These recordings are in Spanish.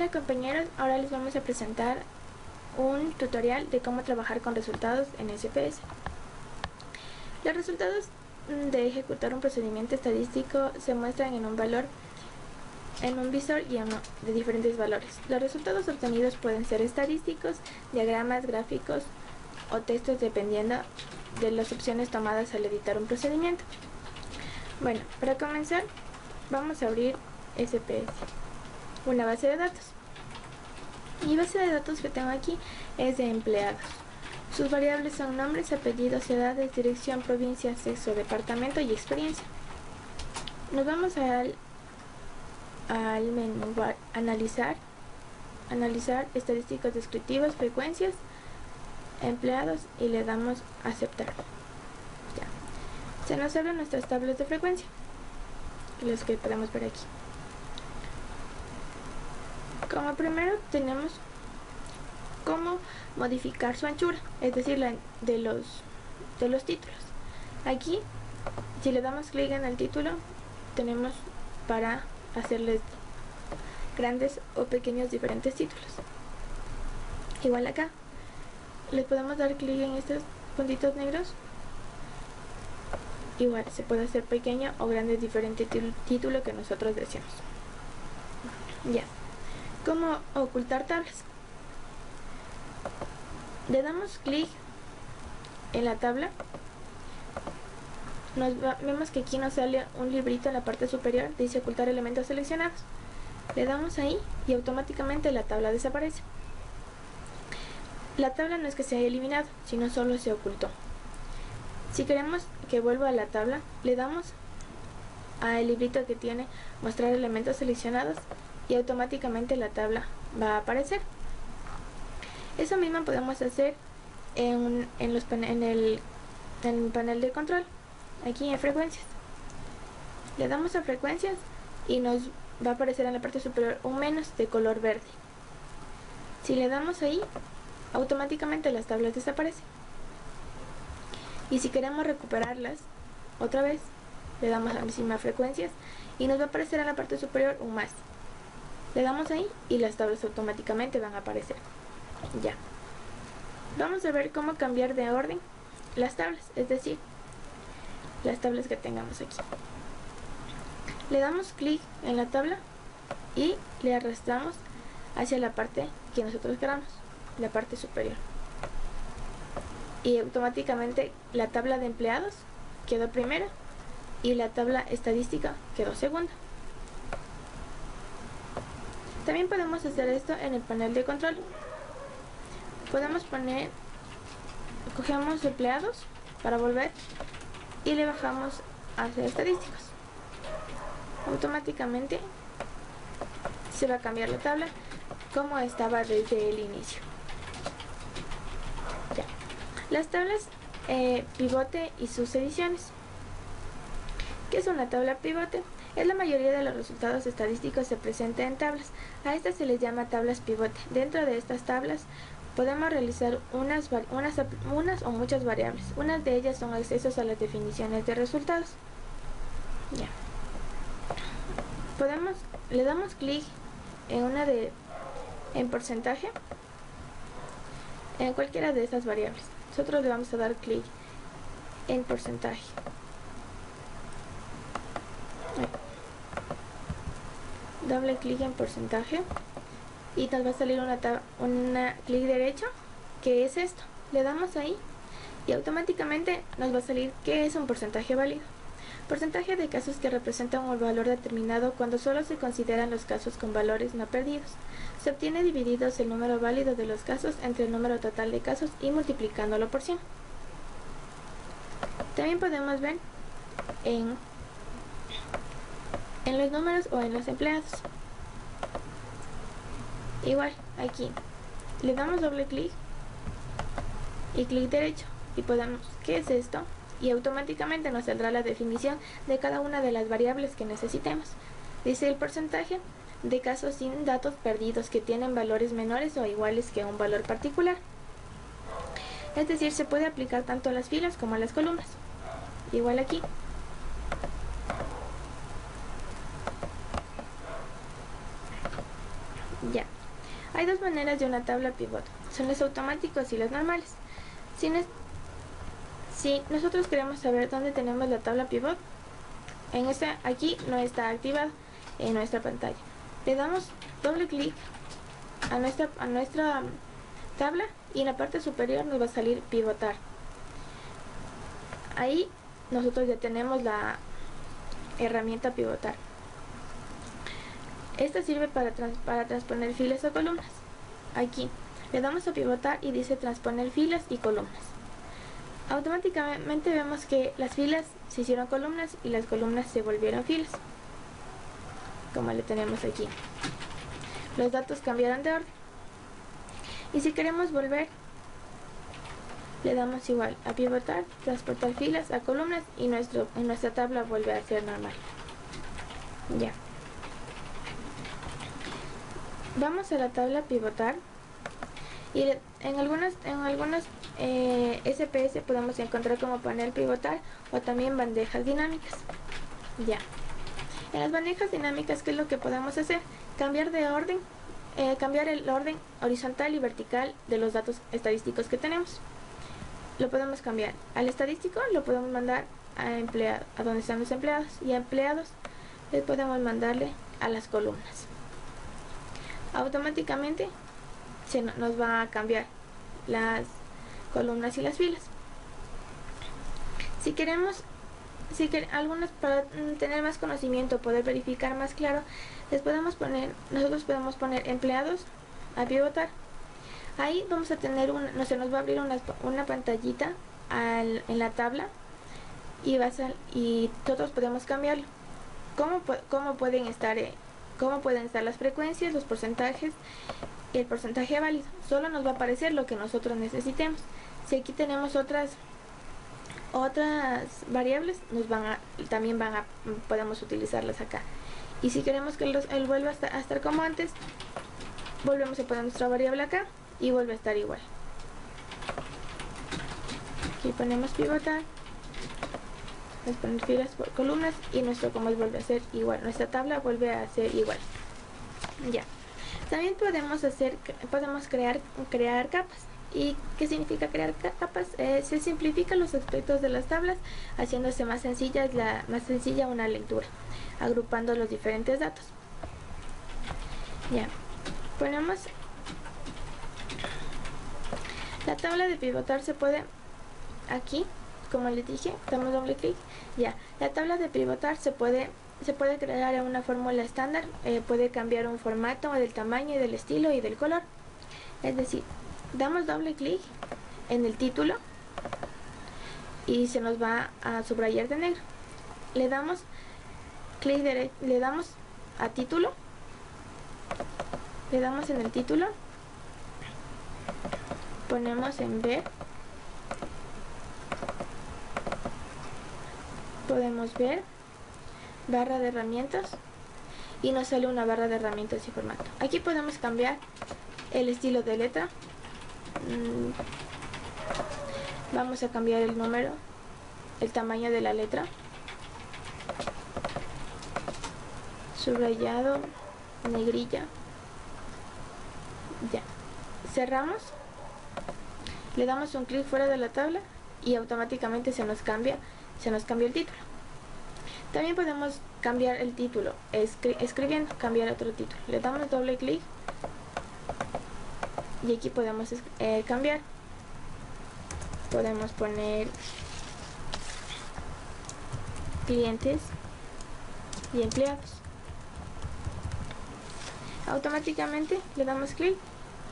Hola compañeros, ahora les vamos a presentar un tutorial de cómo trabajar con resultados en SPS. Los resultados de ejecutar un procedimiento estadístico se muestran en un valor, en un visor y de diferentes valores. Los resultados obtenidos pueden ser estadísticos, diagramas, gráficos o textos dependiendo de las opciones tomadas al editar un procedimiento. Bueno, para comenzar vamos a abrir SPS, una base de datos. Mi base de datos que tengo aquí es de empleados. Sus variables son nombres, apellidos, edades, dirección, provincia, sexo, departamento y experiencia. Nos vamos al menú analizar estadísticas descriptivas, frecuencias, empleados y le damos a aceptar. Ya. Se nos abren nuestras tablas de frecuencia, los que podemos ver aquí. Como primero tenemos cómo modificar su anchura, es decir, de los títulos. Aquí, si le damos clic en el título, tenemos para hacerles grandes o pequeños diferentes títulos. Igual acá, le podemos dar clic en estos puntitos negros. Igual se puede hacer pequeño o grande diferente título que nosotros deseamos. Ya. ¿Cómo ocultar tablas? Le damos clic en la tabla. Vemos que aquí nos sale un librito en la parte superior, dice ocultar elementos seleccionados. Le damos ahí y automáticamente la tabla desaparece. La tabla no es que se haya eliminado, sino solo se ocultó. Si queremos que vuelva a la tabla, le damos al librito que tiene mostrar elementos seleccionados y automáticamente la tabla va a aparecer. Eso mismo podemos hacer en el panel de control, aquí en frecuencias. Le damos a frecuencias y nos va a aparecer en la parte superior un menos de color verde. Si le damos ahí, automáticamente las tablas desaparecen. Y si queremos recuperarlas otra vez, le damos encima a frecuencias y nos va a aparecer en la parte superior un más. Le damos ahí y las tablas automáticamente van a aparecer. Ya. Vamos a ver cómo cambiar de orden las tablas, es decir, las tablas que tengamos aquí. Le damos clic en la tabla y le arrastramos hacia la parte que nosotros queramos, la parte superior. Y automáticamente la tabla de empleados quedó primera y la tabla estadística quedó segunda. También podemos hacer esto en el panel de control. Podemos cogemos empleados para volver y le bajamos hacia estadísticos. Automáticamente se va a cambiar la tabla como estaba desde el inicio. Ya. Las tablas pivote y sus ediciones. ¿Qué es una tabla pivote? Es la mayoría de los resultados estadísticos se presenta en tablas. A estas se les llama tablas pivote. Dentro de estas tablas podemos realizar unas o muchas variables. Unas de ellas son accesos a las definiciones de resultados. Ya. Le damos clic en en porcentaje, en cualquiera de estas variables. Nosotros le vamos a dar clic en porcentaje. Doble clic en porcentaje y nos va a salir una clic derecho, que es esto. Le damos ahí y automáticamente nos va a salir qué es un porcentaje válido. Porcentaje de casos que representan un valor determinado cuando solo se consideran los casos con valores no perdidos. Se obtiene divididos el número válido de los casos entre el número total de casos y multiplicándolo por 100. También podemos ver en los números o en los empleados. Igual, aquí le damos doble clic y clic derecho y podemos, ¿qué es esto? Y automáticamente nos saldrá la definición de cada una de las variables que necesitemos. Dice el porcentaje de casos sin datos perdidos que tienen valores menores o iguales que un valor particular. Es decir, se puede aplicar tanto a las filas como a las columnas. Igual aquí. Ya. Hay dos maneras de una tabla pivot, son los automáticos y los normales. Si nosotros queremos saber dónde tenemos la tabla pivot, aquí no está activado en nuestra pantalla. Le damos doble clic a nuestra tabla y en la parte superior nos va a salir pivotar. Ahí nosotros ya tenemos la herramienta pivotar. Esta sirve para transponer filas o columnas. Aquí le damos a pivotar y dice transponer filas y columnas. Automáticamente vemos que las filas se hicieron columnas y las columnas se volvieron filas, como le tenemos aquí. Los datos cambiaron de orden. Y si queremos volver, le damos igual a pivotar, transportar filas a columnas y nuestra tabla vuelve a ser normal. Ya. Vamos a la tabla pivotar y en algunas SPS podemos encontrar como panel pivotar o también bandejas dinámicas. Ya. En las bandejas dinámicas, ¿qué es lo que podemos hacer? Cambiar de orden, cambiar el orden horizontal y vertical de los datos estadísticos que tenemos. Lo podemos cambiar al estadístico, lo podemos mandar a donde están los empleados, y a empleados les podemos mandarle a las columnas. Automáticamente nos va a cambiar las columnas y las filas. Para tener más conocimiento, poder verificar más claro, nosotros podemos poner empleados a pivotar. Ahí vamos a tener se nos va a abrir una pantallita en la tabla y nosotros podemos cambiarlo. ¿Cómo pueden estar las frecuencias, los porcentajes y el porcentaje válido? Solo nos va a aparecer lo que nosotros necesitemos. Si aquí tenemos otras variables, podemos utilizarlas acá. Y si queremos que él vuelva a estar como antes, volvemos a poner nuestra variable acá y vuelve a estar igual. Aquí ponemos pivotar, vamos a poner filas por columnas y nuestro command vuelve a ser igual, nuestra tabla vuelve a ser igual. Ya. También podemos crear capas. ¿Y qué significa crear capas? Se simplifican los aspectos de las tablas, haciéndose más sencilla una lectura, agrupando los diferentes datos. Ya, ponemos la tabla de pivotar. Se puede, aquí, como les dije, damos doble clic. Ya, la tabla de pivotar se puede crear en una fórmula estándar, puede cambiar un formato del tamaño y del estilo y del color. Es decir, damos doble clic en el título y se nos va a subrayar de negro. Le damos clic derecho, le damos a título, le damos en el título, ponemos en ver, podemos ver barra de herramientas y nos sale una barra de herramientas y formato. Aquí podemos cambiar el estilo de letra. Vamos a cambiar el número, el tamaño de la letra, subrayado, negrilla. Ya, cerramos, le damos un clic fuera de la tabla y automáticamente se nos cambia el título. También podemos cambiar el título escribiendo, cambiar otro título. Le damos doble clic y aquí podemos cambiar. Podemos poner clientes y empleados. Automáticamente le damos clic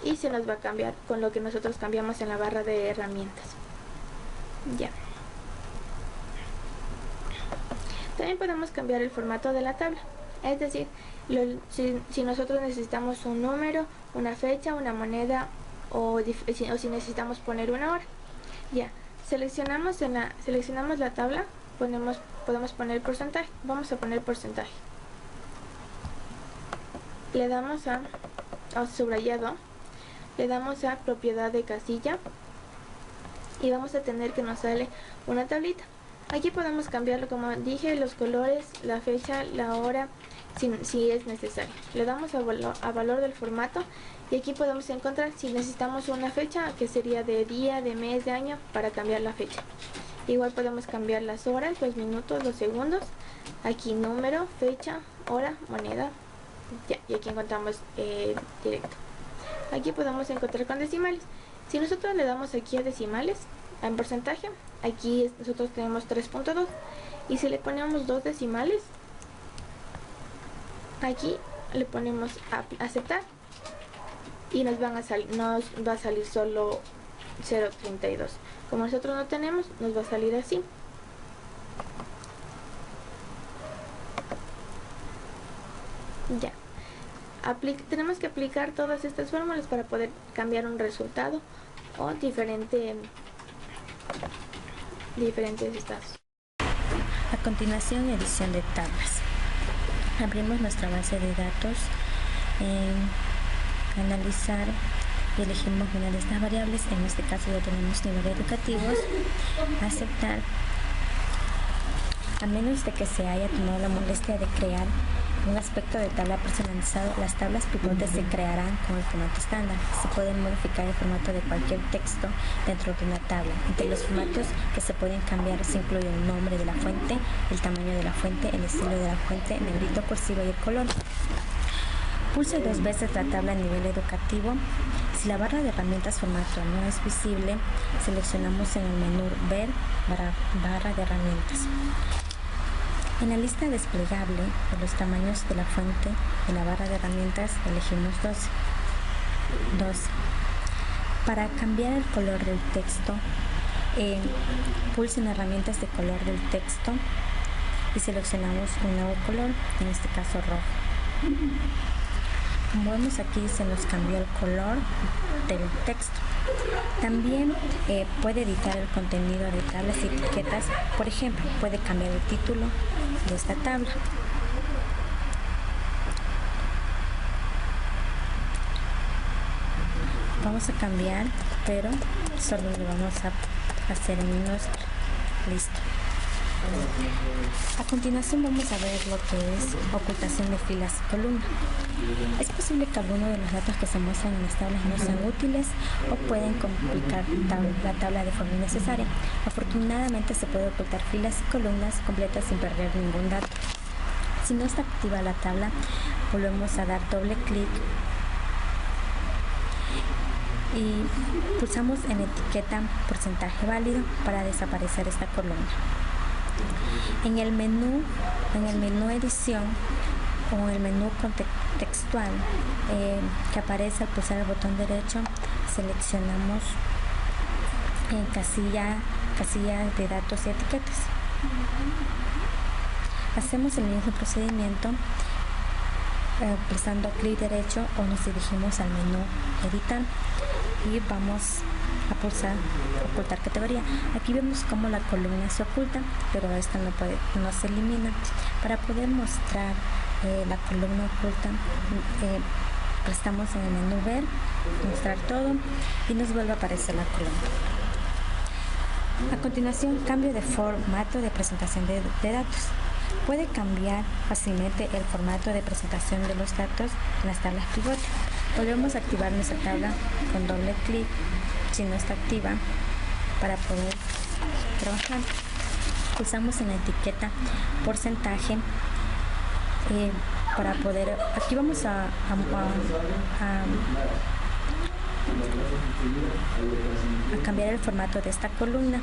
y se nos va a cambiar con lo que nosotros cambiamos en la barra de herramientas. Ya. También podemos cambiar el formato de la tabla. Es decir, si nosotros necesitamos un número, una fecha, una moneda o si necesitamos poner una hora. Ya, seleccionamos la tabla, podemos poner porcentaje. Vamos a poner porcentaje. Le damos a subrayado, le damos a propiedad de casilla y vamos a tener que nos sale una tablita. Aquí podemos cambiarlo, como dije, los colores, la fecha, la hora, si es necesario. Le damos a valor del formato y aquí podemos encontrar si necesitamos una fecha, que sería de día, de mes, de año, para cambiar la fecha. Igual podemos cambiar las horas, los minutos, los segundos. Aquí número, fecha, hora, moneda. Ya, y aquí encontramos directo. Aquí podemos encontrar con decimales. Si nosotros le damos aquí a decimales, en porcentaje, aquí nosotros tenemos 3.2. Y si le ponemos 2 decimales, aquí le ponemos aceptar y nos va a salir solo 0.32. Como nosotros no tenemos, nos va a salir así. Ya. Tenemos que aplicar todas estas fórmulas para poder cambiar un resultado o diferentes estados. A continuación, edición de tablas. Abrimos nuestra base de datos, analizar y elegimos una de estas variables. En este caso ya tenemos niveles educativos. Aceptar, a menos de que se haya tomado la molestia de crear un aspecto de tabla personalizado, las tablas pivotes se crearán con el formato estándar. Se puede modificar el formato de cualquier texto dentro de una tabla. Entre los formatos que se pueden cambiar se incluye el nombre de la fuente, el tamaño de la fuente, el estilo de la fuente, negrito, cursiva y el color. Pulse 2 veces la tabla a nivel educativo. Si la barra de herramientas formato no es visible, seleccionamos en el menú Ver, barra de herramientas. En la lista desplegable de los tamaños de la fuente de la barra de herramientas elegimos 12. Para cambiar el color del texto, pulse en herramientas de color del texto y seleccionamos un nuevo color, en este caso rojo. Como vemos aquí, se nos cambió el color del texto. También puede editar el contenido de tablas y etiquetas. Por ejemplo, puede cambiar el título de esta tabla. Vamos a cambiar, pero solo le vamos a hacer en unos. Listo. A continuación vamos a ver lo que es ocultación de filas y columnas. Es posible que algunos de los datos que se muestran en las tablas no sean útiles o pueden complicar la tabla de forma innecesaria. Afortunadamente se puede ocultar filas y columnas completas sin perder ningún dato. Si no está activa la tabla, volvemos a dar doble clic y pulsamos en etiqueta porcentaje válido para desaparecer esta columna. En el menú edición o en el menú contextual que aparece al pulsar el botón derecho, seleccionamos en casilla de datos y etiquetas. Hacemos el mismo procedimiento pulsando clic derecho o nos dirigimos al menú editar y vamos a pulsar ocultar categoría. Aquí vemos cómo la columna se oculta, pero esta no se elimina. Para poder mostrar la columna oculta, estamos en el menú ver, mostrar todo y nos vuelve a aparecer la columna. A continuación, cambio de formato de presentación de datos. Puede cambiar fácilmente el formato de presentación de los datos en las tablas pivote. Volvemos a activar nuestra tabla con doble clic si no está activa para poder trabajar. Pulsamos en la etiqueta porcentaje para poder, aquí vamos a cambiar el formato de esta columna.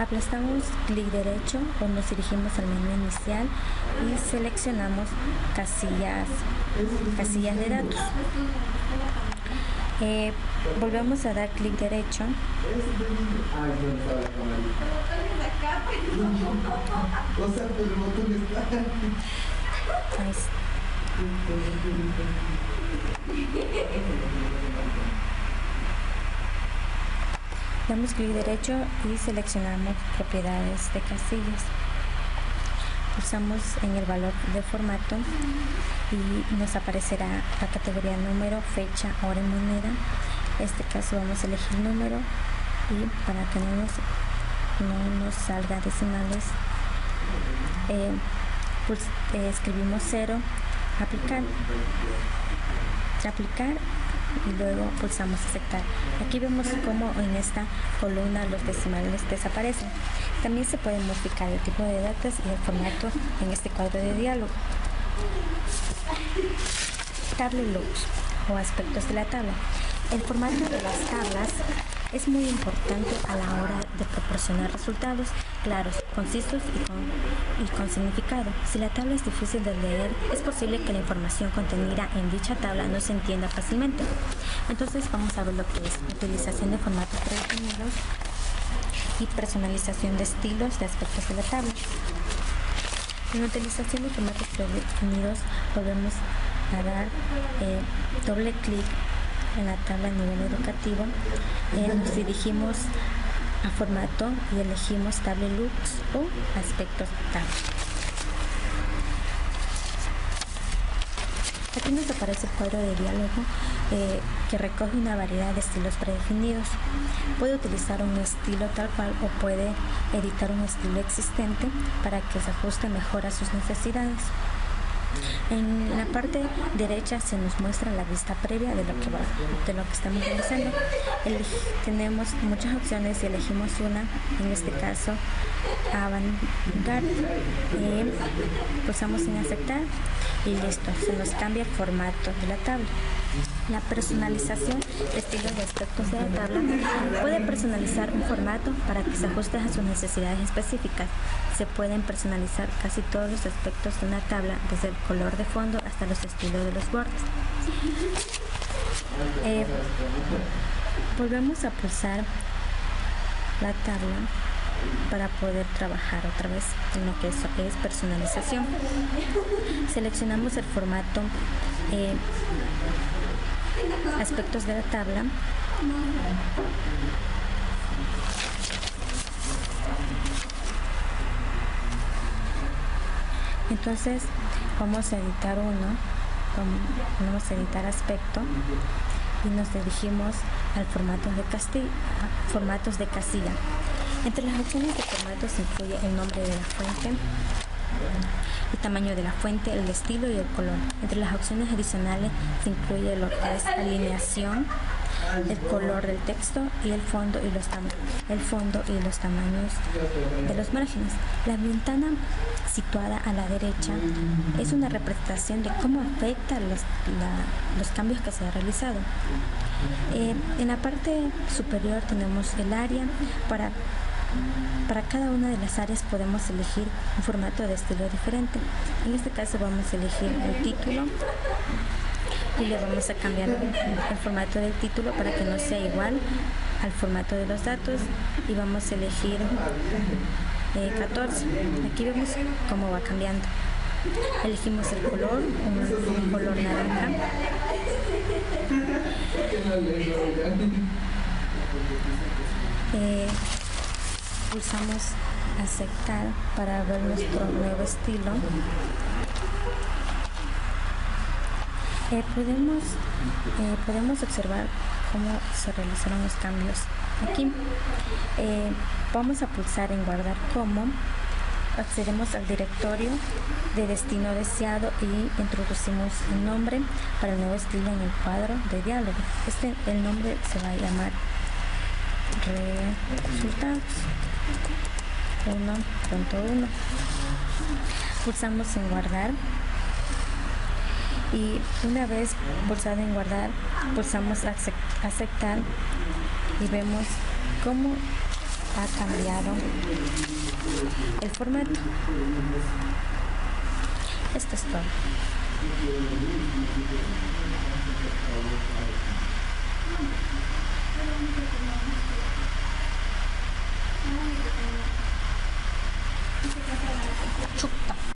Aplastamos clic derecho o nos dirigimos al menú inicial y seleccionamos casillas de datos. Volvemos a dar clic derecho damos clic derecho y seleccionamos propiedades de casillas. Pulsamos en el valor de formato y nos aparecerá la categoría número, fecha, hora y moneda. En este caso vamos a elegir número y para que no nos salga decimales escribimos 0, aplicar y luego pulsamos aceptar. Aquí vemos cómo en esta columna los decimales desaparecen. También se puede modificar el tipo de datos y el formato en este cuadro de diálogo. Table looks o aspectos de la tabla. El formato de las tablas es muy importante a la hora de proporcionar resultados claros, concisos y con significado. Si la tabla es difícil de leer, es posible que la información contenida en dicha tabla no se entienda fácilmente. Entonces vamos a ver lo que es utilización de formatos predefinidos y personalización de estilos de aspectos de la tabla. En la utilización de formatos predefinidos podemos dar doble clic en la tabla a nivel educativo, nos dirigimos a formato y elegimos table looks o aspectos tabla. Aquí nos aparece el cuadro de diálogo que recoge una variedad de estilos predefinidos. Puede utilizar un estilo tal cual o puede editar un estilo existente para que se ajuste mejor a sus necesidades. En la parte derecha se nos muestra la vista previa de lo que estamos realizando. Tenemos muchas opciones y elegimos una, en este caso Avant-Garde. Pulsamos en aceptar y listo, se nos cambia el formato de la tabla. La personalización de estilos de aspectos de la tabla puede personalizar un formato para que se ajuste a sus necesidades específicas. Se pueden personalizar casi todos los aspectos de una tabla, desde el color de fondo hasta los estilos de los bordes. Volvemos a pulsar la tabla para poder trabajar otra vez en lo que es personalización. Seleccionamos el formato aspectos de la tabla . Entonces vamos a editar vamos a editar aspecto y nos dirigimos al formatos de casilla. Entre las opciones de formatos se incluye el nombre de la fuente, el tamaño de la fuente, el estilo y el color. Entre las opciones adicionales se incluye lo que es alineación, el color del texto y el fondo y los tamaños de los márgenes. La ventana situada a la derecha es una representación de cómo afecta los cambios que se han realizado. En la parte superior tenemos el área. Para cada una de las áreas podemos elegir un formato de estilo diferente. En este caso vamos a elegir el título y le vamos a cambiar el formato del título para que no sea igual al formato de los datos y vamos a elegir 14. Aquí vemos cómo va cambiando. Elegimos el color, un color naranja. Pulsamos aceptar para ver nuestro nuevo estilo. Podemos observar cómo se realizaron los cambios aquí. Vamos a pulsar en guardar como. Accedemos al directorio de destino deseado y introducimos el nombre para el nuevo estilo en el cuadro de diálogo. El nombre se va a llamar resultados 1.1. Pulsamos en guardar y una vez pulsado en guardar pulsamos aceptar y vemos cómo ha cambiado el formato. Esto es todo.